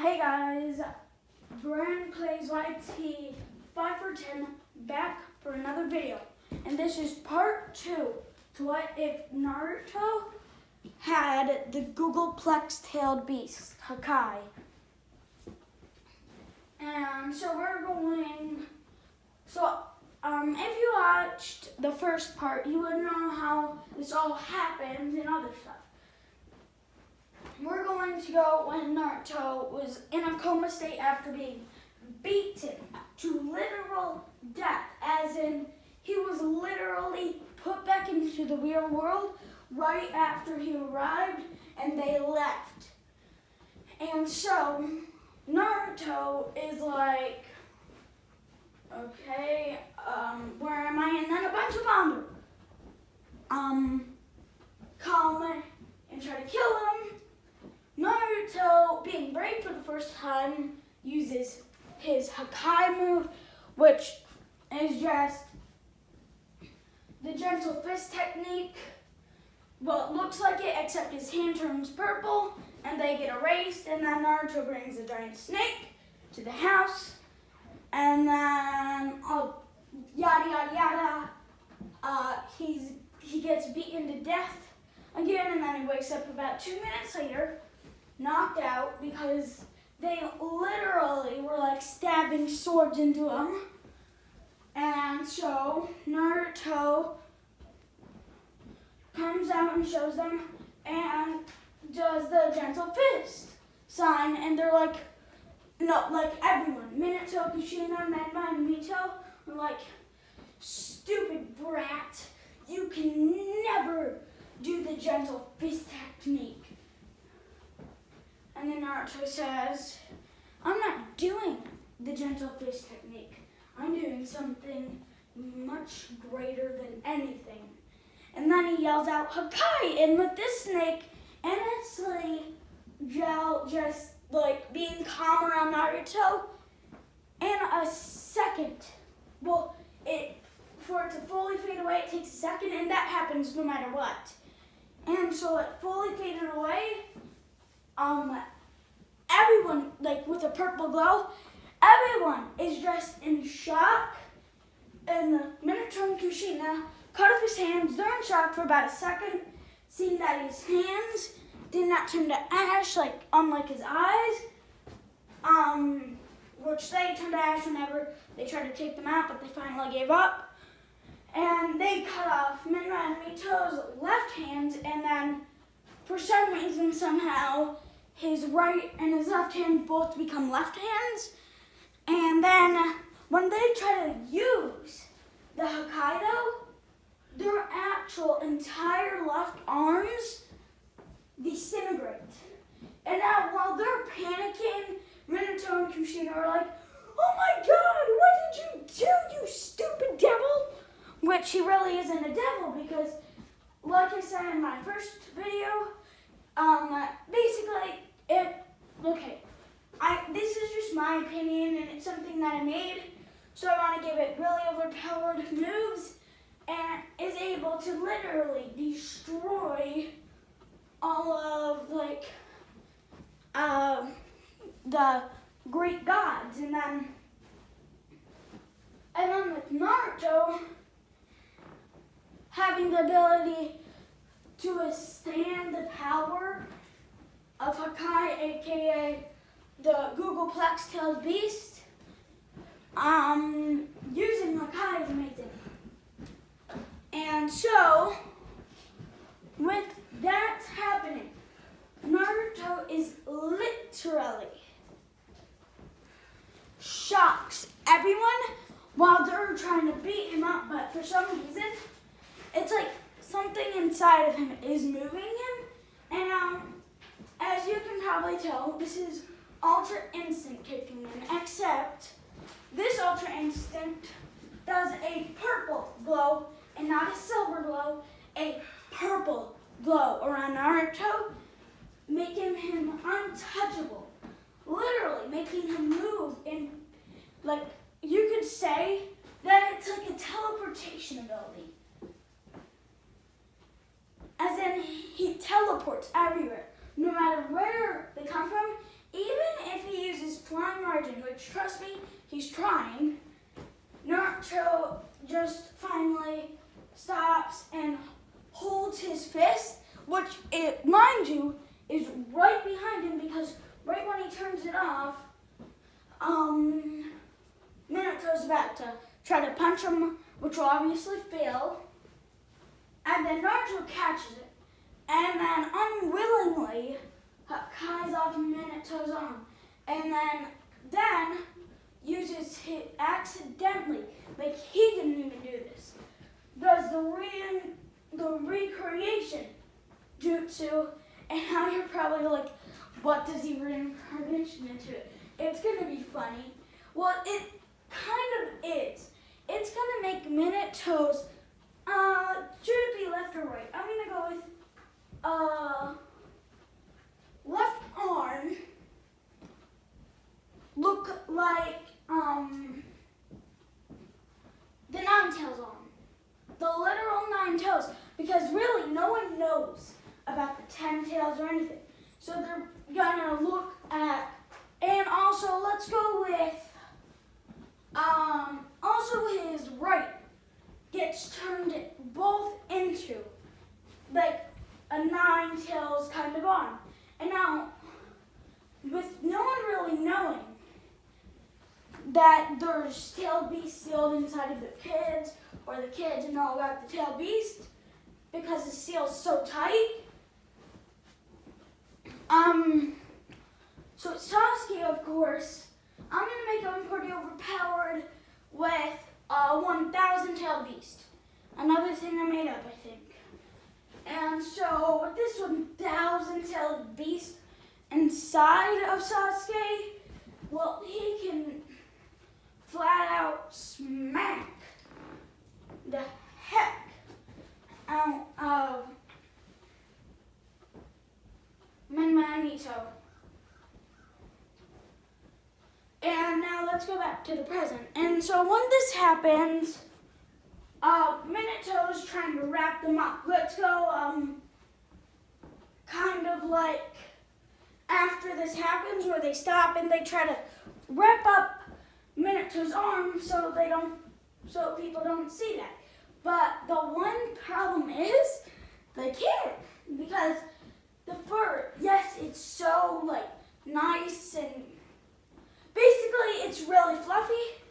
Hey guys, Brand Plays YT 5 for 10 back for another video. And this is part 2 to what if Naruto had the googleplex tailed beast, Hakai. And so if you watched the first part, you would know how this all happened and other stuff. We're going to go when Naruto was in a coma state after being beaten to literal death, as in he was literally put back into the real world right after he arrived and they left. And so Naruto is like, okay, where am I? And then a bunch of Wanderer come and try to kill him. Naruto, being brave for the first time, uses his Hakai move, which is just the gentle fist technique. Well, it looks like it, except his hand turns purple and they get erased, and then Naruto brings a giant snake to the house, and then yada yada yada. He gets beaten to death again, and then he wakes up about 2 minutes later, knocked out because they literally were like stabbing swords into him. And so Naruto comes out and shows them and does the gentle fist sign, and they're like, no, like everyone, Minato, Kushina, Menma, and Mito, were like, stupid brat, you can never do the gentle fist technique. And then Naruto says, I'm not doing the gentle fist technique. I'm doing something much greater than anything. And then he yells out, Hakai! And with this snake, honestly, just like being calm around Naruto, in a second, well, for it to fully fade away, it takes a second, and that happens no matter what. And so it fully faded away. Everyone, like with a purple glow, everyone is just in shock. And the Minato and Kushina cut off his hands. They're in shock for about a second, seeing that his hands did not turn to ash, like unlike his eyes, which they turned to ash whenever they tried to take them out, but they finally gave up. And they cut off Minra and Mito's left hands, and then for some reason, somehow, his right and his left hand both become left hands. And then when they try to use the Hokkaido, their actual entire left arms disintegrate. And now while they're panicking, Minato and Kushina are like, oh my god, what did you do, you stupid devil? Which he really isn't a devil, because like I said in my first video, basically, this is just my opinion, and it's something that I made, so I want to give it really overpowered moves, and is able to literally destroy all of, the Greek gods. And then with Naruto having the ability to withstand the power of Hakai, aka the googleplex tailed beast, using Hakai is amazing. And so, with that happening, Naruto is literally shocks everyone while they're trying to beat him up, but for some reason, it's like something inside of him is moving him. And as you can probably tell, this is Ultra Instinct kicking in, except this Ultra Instinct does a purple glow and not a silver glow, a purple glow around Naruto, making him untouchable, literally making him move in, like, you could say that it's like a teleportation ability. As in, he teleports everywhere, no matter where they come from. Even if he he's trying, Naruto just finally stops and holds his fist, which, mind you, is right behind him because right when he turns it off, Naruto's about to try to punch him, which will obviously fail. And then Naruto catches it. And then unwillingly Hakai's off Naruto's arm. And then uses it accidentally, like he didn't even do this. Does the recreation jutsu, and now you're probably like, what does he reincarnation into it? It's gonna be funny. Well, it kind of is. It's gonna make Minato's, should it be left or right? I'm gonna go with, left arm look like, the Nine Tails arm. The literal Nine Tails, because really no one knows about the 10 tails or anything. So they're gonna look at, and also let's go with, also his right gets turned both into like a 9 tails kind of arm. And now, with no one really knowing that there's tailed beast sealed inside of the kids, or the kids know about the tailed beast, because the seal's so tight. So Sasuke, of course, I'm gonna make him pretty overpowered with 1,000 tailed beast. Another thing I made up, I think. And so with this 1,000 tailed beast inside of Sasuke, well, he can flat out smack the heck out of Minato. And now let's go back to the present. And so when this happens, Minato's trying to wrap them up. Let's go, kind of like after this happens, where they stop and they try to wrap up Minato's arm so people don't see that. But the one problem is they can't, because the fur, yes, it's so like nice and basically it's really fluffy.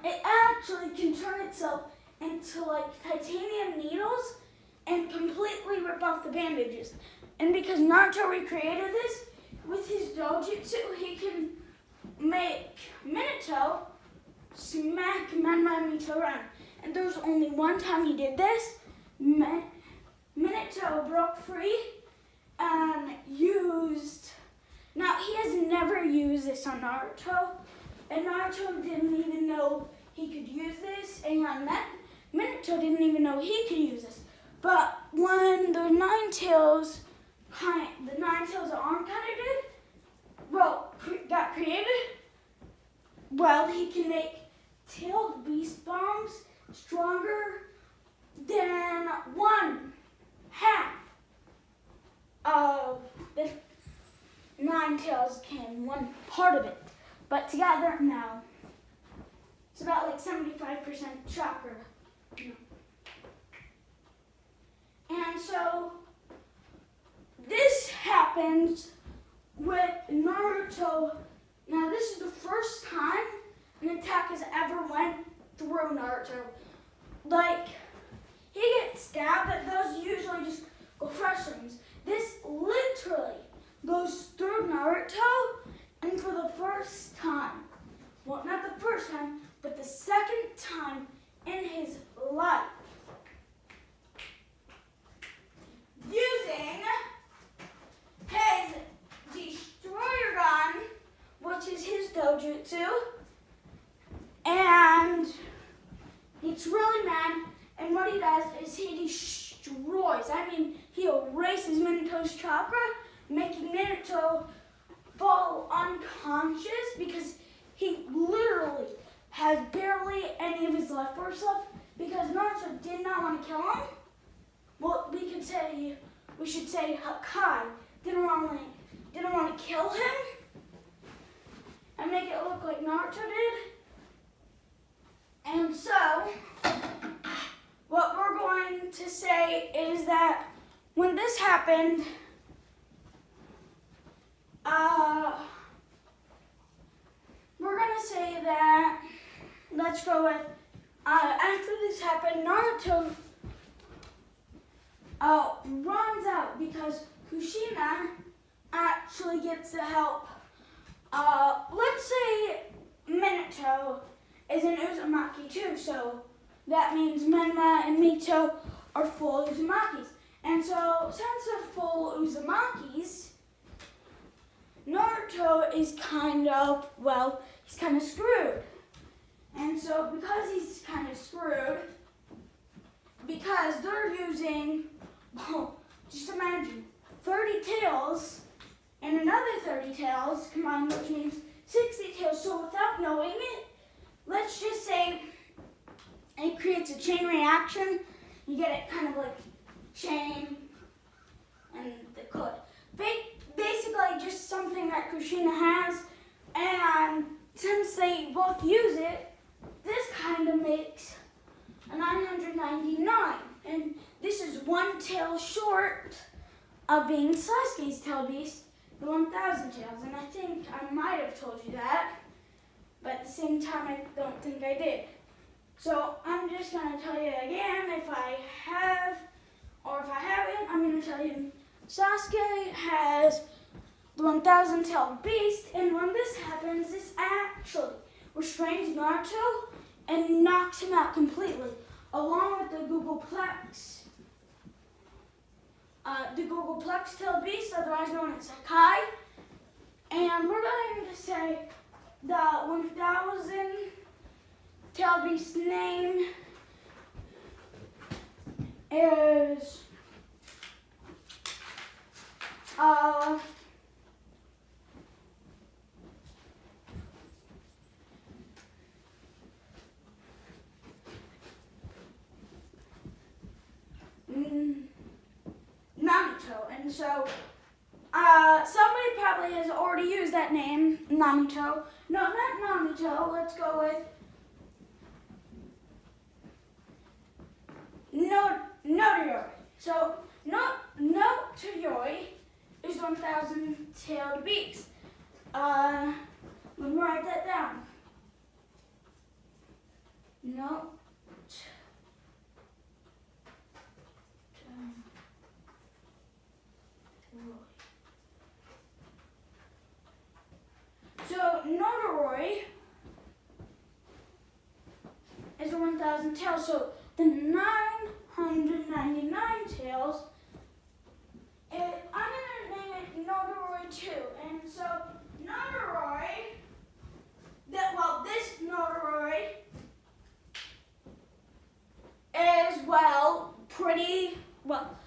It actually can turn itself into like titanium needles and completely rip off the bandages. And because Naruto recreated this with his dojutsu, he can make Minato smack Minato around. And there was only one time he did this. Minato broke free and used. Now he has never used this on Naruto, and Naruto didn't even know he could use this, and Minato didn't even know he could use this. But when the Nine Tails arm kind of did, got created, well, he can make tailed beast bombs stronger than 1/2 of the Nine Tails can, one part of it. But together, no. It's about like 75% chakra. And so this happens with Naruto. Now this is the first time an attack has ever went through Naruto. Like, he gets stabbed, but those usually just go frustrations. This literally goes through Naruto, and for the first time, well, not the first time, but the second time in his life, using his destroyer gun, which is his dojutsu, and he's really mad, and what he does is he destroys, he erases Minato's chakra, making Minato fall unconscious because he literally has barely any of his life force left, because Naruto did not want to kill him. Well, we should say Hakai didn't want to kill him and make it look like happened, we're gonna say that, let's go with, after this happened, Naruto runs out because Kushina actually gets the help. Let's say Minato is an Uzumaki too, so that means Menma and Mito are full Uzumakis. And so, since they're full Uzumakis, Naruto is kind of screwed. And so, because he's kind of screwed, because they're using, just imagine, 30 tails and another 30 tails combined, which means 60 tails. So without knowing it, let's just say it creates a chain reaction. You get it kind of like chain and the code. Basically just something that Kushina has, and since they both use it, this kind of makes a 999. And this is one tail short of being Sasuke's tail beast, the 1,000 tails. And I think I might have told you that, but at the same time I don't think I did. So I'm just going to tell you again, if I have, or if I haven't, I'm going to tell you Sasuke has the 1,000 tailed beast, and when this happens, this actually restrains Naruto and knocks him out completely, along with the googleplex. The googleplex tailed beast, otherwise known as Hakai. And we're going to say the 1,000 tailed beast's name is Naruto. And so somebody probably has already used that name, Naruto. No, not Naruto. Let's go with Notoyori. So Notoyori is 1,000 tailed beast. Let me write that down. So Notoyori is 1,000 tails. So the 999 tails, I'm going to name it Notoyori 2. And so Notoyori, this Notoyori is,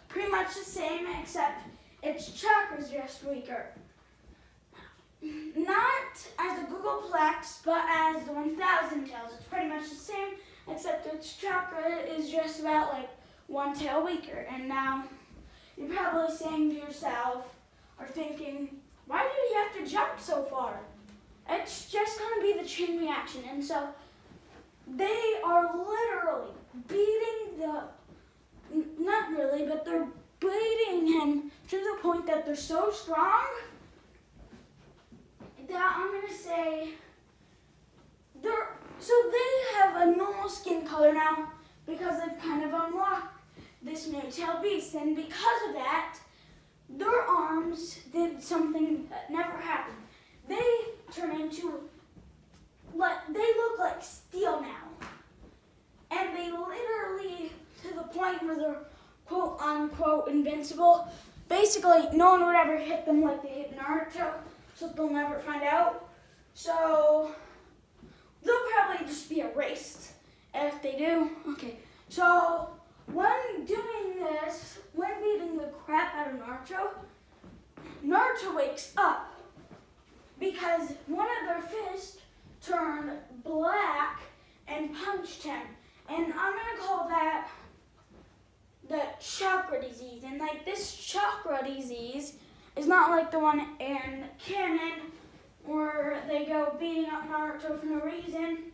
pretty much the same, except its chakra's just weaker. Not as the googleplex, but as the 1,000 tails. It's pretty much the same, except its chakra is just about like one tail weaker. And now you're probably saying to yourself, or thinking, why did he have to jump so far? It's just going to be the chain reaction. And so they are literally beating not really, but they're beating him to the point that they're so strong that I'm going to say they have a normal skin color now because they've kind of unlocked this new tail beast. And because of that, their arms did something that never happened. They turn into, they look like steel now. And they literally, to the point where they're quote unquote invincible. Basically, no one would ever hit them like they hit Naruto, so they'll never find out. So they'll probably just be erased if they do. Okay, so when doing this, when beating the crap out of Naruto wakes up because one of their fists turned black and punched him. And I'm going to call that the chakra disease. And this chakra disease is not like the one in canon where they go beating up Naruto for no reason.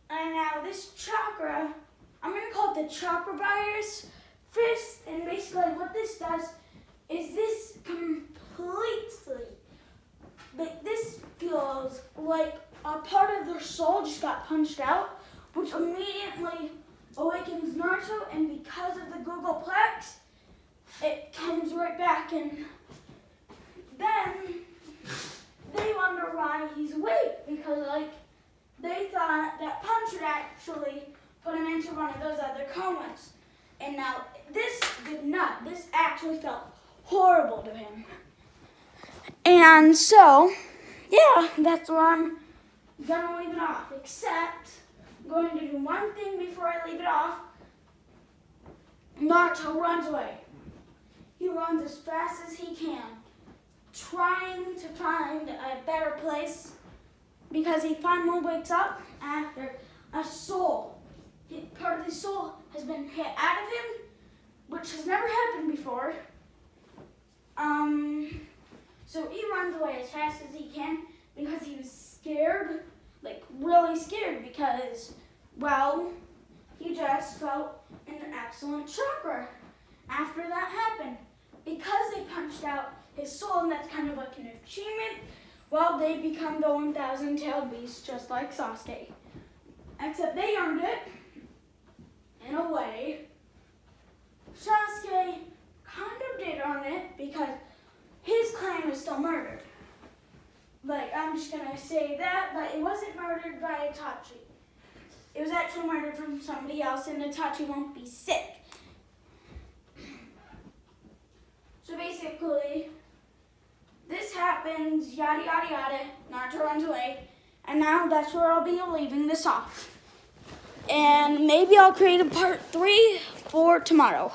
And now this chakra, I'm going to call it the chakra virus fist, and basically what this does is this completely, like this feels like a part of their soul just got punched out, which immediately awakens Naruto, and because of the googleplex, it comes right back, and then they wonder why he's awake, because like they thought that punch would actually put him into one of those other comas. And now this did not. This actually felt horrible to him. And so, yeah, that's where I'm gonna leave it off. Except, I'm going to do one thing before I leave it off. Naruto runs away. He runs as fast as he can, trying to find a better place, because he finally wakes up after a soul. Part of his soul has been hit out of him, which has never happened before. So he runs away as fast as he can because he was scared, like really scared, because, well, he just felt an excellent chakra after that happened. Because they punched out his soul, and that's kind of like an achievement, well, they become the 1,000-tailed beast, just like Sasuke. Except they earned it, in a way. Sasuke kind of did earn it, because his clan was still murdered. Like, I'm just going to say that, but it wasn't murdered by Itachi. It was actually murdered from somebody else, and Itachi won't be sick. So basically, this happens, yada yada yada, Naruto runs away, and now that's where I'll be leaving this off. And maybe I'll create a part 3 for tomorrow.